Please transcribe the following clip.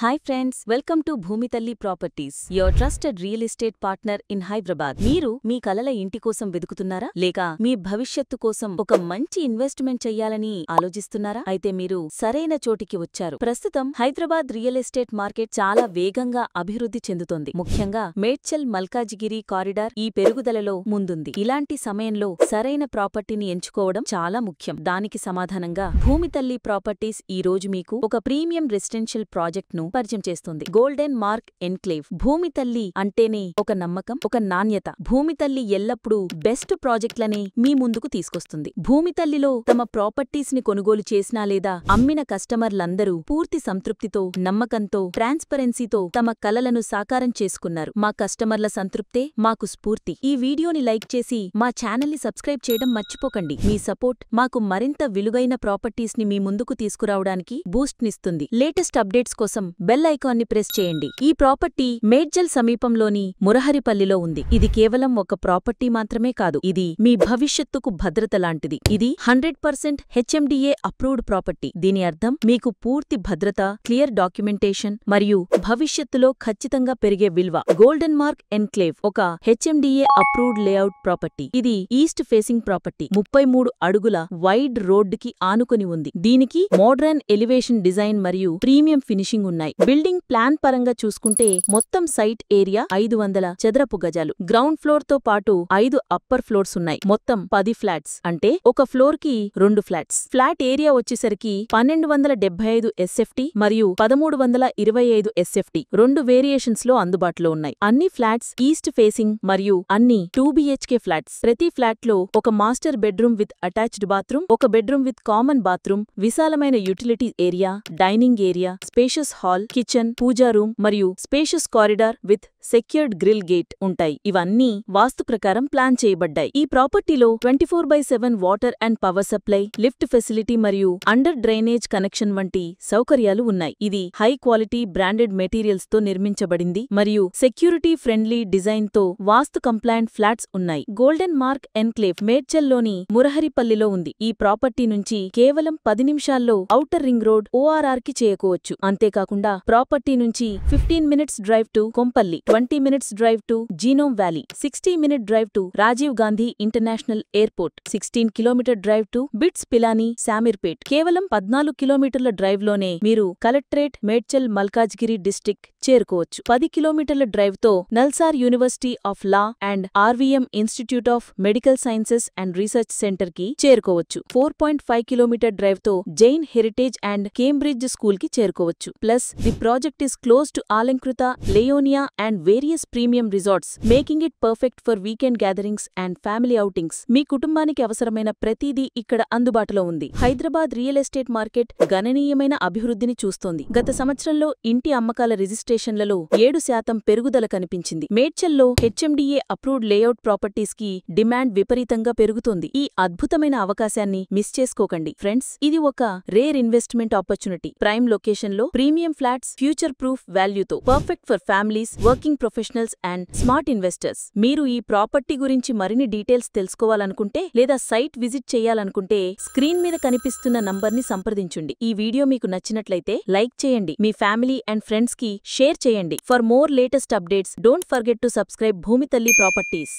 Hi friends, welcome to Bhumitalli Properties, your trusted real estate partner in Hyderabad. మీరు మీ కలల ఇంటి కోసం వెతుకుతున్నారా? లేక మీ భవిష్యత్తు కోసం ఒక మంచి ఇన్వెస్ట్మెంట్ చెయ్యాలని ఆలోచిస్తున్నారా? అయితే మీరు సరైన చోటికి వచ్చారు. ప్రస్తుతం హైదరాబాద్ రియల్ ఎస్టేట్ మార్కెట్ చాలా వేగంగా అభివృద్ధి చెందుతోంది. ముఖ్యంగా మేడ్చల్ మల్కాజిగిరి కారిడార్ ఈ పెరుగుదలలో ముందుంది. ఇలాంటి సమయంలో సరైన ప్రాపర్టీని ఎంచుకోవడం చాలా ముఖ్యం. దానికి సమాధానంగా భూమితల్లి ప్రాపర్టీస్ ఈ రోజు మీకు ఒక ప్రీమియం రెసిడెన్షియల్ ప్రాజెక్ట్ ను పరిచయం చేస్తుంది. Golden mark enclave. భూమితల్లి అంటేనే ఒక నమ్మకం, ఒక నాణ్యత. భూమితల్లి ఎల్లప్పుడూ బెస్ట్ ప్రాజెక్టులని మీ ముందుకు తీసుకొస్తుంది. భూమితల్లిలో తమ ప్రాపర్టీస్ ని కొనుగోలు చేసినా లేదా అమ్మిన కస్టమర్లందరూ పూర్తి సంతృప్తితో, నమ్మకంతో, ట్రాన్స్పరెన్సీతో తమ కలలను సాకారం చేసుకున్నారు. మా కస్టమర్ల సంతృప్తే మాకు స్ఫూర్తి. ఈ వీడియోని లైక్ చేసి మా ఛానల్ ని సబ్స్క్రైబ్ చేయడం మర్చిపోకండి. మీ సపోర్ట్ మాకు మరింత విలువైన ప్రాపర్టీస్ ని మీ ముందుకు తీసుకురావడానికి బూస్ట్ నిస్తుంది. లేటెస్ట్ అప్డేట్స్ కోసం బెల్ ఐకాన్ని ప్రెస్ చేయండి. ఈ ప్రాపర్టీ మేడ్చల్ సమీపంలోని మురహరిపల్లిలో ఉంది. ఇది కేవలం ఒక ప్రాపర్టీ మాత్రమే కాదు, ఇది మీ భవిష్యత్తుకు భద్రత లాంటిది. ఇది 100% HMDA అప్రూవ్డ్ ప్రాపర్టీ. దీని అర్థం మీకు పూర్తి భద్రత, క్లియర్ డాక్యుమెంటేషన్ మరియు భవిష్యత్తులో ఖచ్చితంగా పెరిగే విలువ. గోల్డెన్ మార్క్ ఎన్క్లేవ్ ఒక HMDA అప్రూవ్డ్ లేఅవుట్ ప్రాపర్టీ. ఇది ఈస్ట్ ఫేసింగ్ ప్రాపర్టీ. 33 అడుగుల వైడ్ రోడ్డుకి ఆనుకొని ఉంది. దీనికి మోడ్రన్ ఎలివేషన్ డిజైన్ మరియు ప్రీమియం ఫినిషింగ్ ఉన్నాయి. బిల్డింగ్ ప్లాన్ పరంగా చూసుకుంటే మొత్తం సైట్ ఏరియా 500 చదరపు గజాలు. గ్రౌండ్ ఫ్లోర్ తో పాటు 5 అప్పర్ ఫ్లోర్స్ ఉన్నాయి. మొత్తం 10 ఫ్లాట్స్, అంటే ఒక ఫ్లోర్ కి 2 ఫ్లాట్స్. ఫ్లాట్ ఏరియా వచ్చేసరికి 1275 SFT మరియు 1325 SFT 2 వేరియేషన్స్ లో అందుబాటులో ఉన్నాయి. అన్ని ఫ్లాట్స్ ఈస్ట్ ఫేసింగ్ మరియు అన్ని 2 BHK ఫ్లాట్స్. ప్రతి ఫ్లాట్ లో ఒక master bedroom with attached bathroom, ఒక బెడ్రూమ్ విత్ కామన్ బాత్రూమ్, విశాలమైన utility area, dining area, spacious hall, kitchen, puja room మరియు spacious corridor with secured grill gate ఉంటాయి. ఇవన్నీ వాస్తు ప్రకారం ప్లాన్ చేయబడ్డాయి. ఈ ప్రాపర్టీలో 24/7 water and power supply, lift facility మరియు అండర్ డ్రైనేజ్ కనెక్షన్ వంటి సౌకర్యాలు ఉన్నాయి. ఇది హై క్వాలిటీ బ్రాండెడ్ మెటీరియల్స్ తో నిర్మించబడింది మరియు సెక్యూరిటీ ఫ్రెండ్లీ డిజైన్ తో వాస్తు కంప్లైంట్ ఫ్లాట్స్ ఉన్నాయి. గోల్డెన్ మార్క్ ఎన్క్లేవ్ మేడ్చల్లోని మురహరిపల్లిలో ఉంది. ఈ ప్రాపర్టీ నుంచి కేవలం 10 నిమిషాల్లో ఔటర్ రింగ్ రోడ్ ORR కి చేరుకోవచ్చు. అంతేకాకుండా ప్రాపర్టీ నుంచి 15 minutes drive to Kompally, 20 minutes drive to Genome Valley, 60 minute drive to Rajiv Gandhi International Airport, 16 kilometre drive to BITS Pilani Shamirpet. కేవలం 14 కిలోమీటర్ల డ్రైవ్ లోనే మీరు కలెక్టరేట్ మేడ్చల్ మల్కాజ్గిరి డిస్ట్రిక్ట్ చేరుకోవచ్చు. 10 కిలోమీటర్ల డ్రైవ్ తో NALSAR university of law and RVM institute of medical sciences and research centre కి చేరుకోవచ్చు. 4.5 kilometre drive తో Jain heritage and Cambridge school కి చేరుకోవచ్చు. Plus the project is close to Alankruta, Leonia and various premium resorts, making it perfect for weekend gatherings and family outings. మీ కుటుంబానికి అవసరమైన ప్రతిదీ ఇక్కడ అందుబాటులో ఉంది. హైదరాబాద్ రియల్ ఎస్టేట్ మార్కెట్ గణనీయమైన అభివృద్ధిని చూస్తోంది. గత సంవత్సరంలో ఇంటి అమ్మకాల రిజిస్ట్రేషన్లలో 7% పెరుగుదల కనిపించింది. మేడ్చల్లో HMDA అప్రూవ్డ్ లేఅవుట్ ప్రాపర్టీస్ కి డిమాండ్ విపరీతంగా పెరుగుతోంది. ఈ అద్భుతమైన అవకాశాన్ని మిస్ చేసుకోకండి ఫ్రెండ్స్. ఇది ఒక rare investment opportunity. Prime location లో ప్రీమియం ఫ్లాట్స్, ఫ్యూచర్ ప్రూఫ్ వాల్యూతో, perfect for families, working professionals and smart investors. మీరు ఈ ప్రాపర్టీ గురించి మరిన్ని డీటెయిల్స్ తెలుసుకోవాలనుకుంటే లేదా సైట్ విజిట్ చేయాలనుకుంటే స్క్రీన్ మీద కనిపిస్తున్న నంబర్ని సంప్రదించండి. ఈ వీడియో మీకు నచ్చినట్లయితే లైక్ చేయండి, మీ ఫ్యామిలీ అండ్ ఫ్రెండ్స్ కి షేర్ చేయండి. For more latest updates don't forget to subscribe Bhoomithalli properties.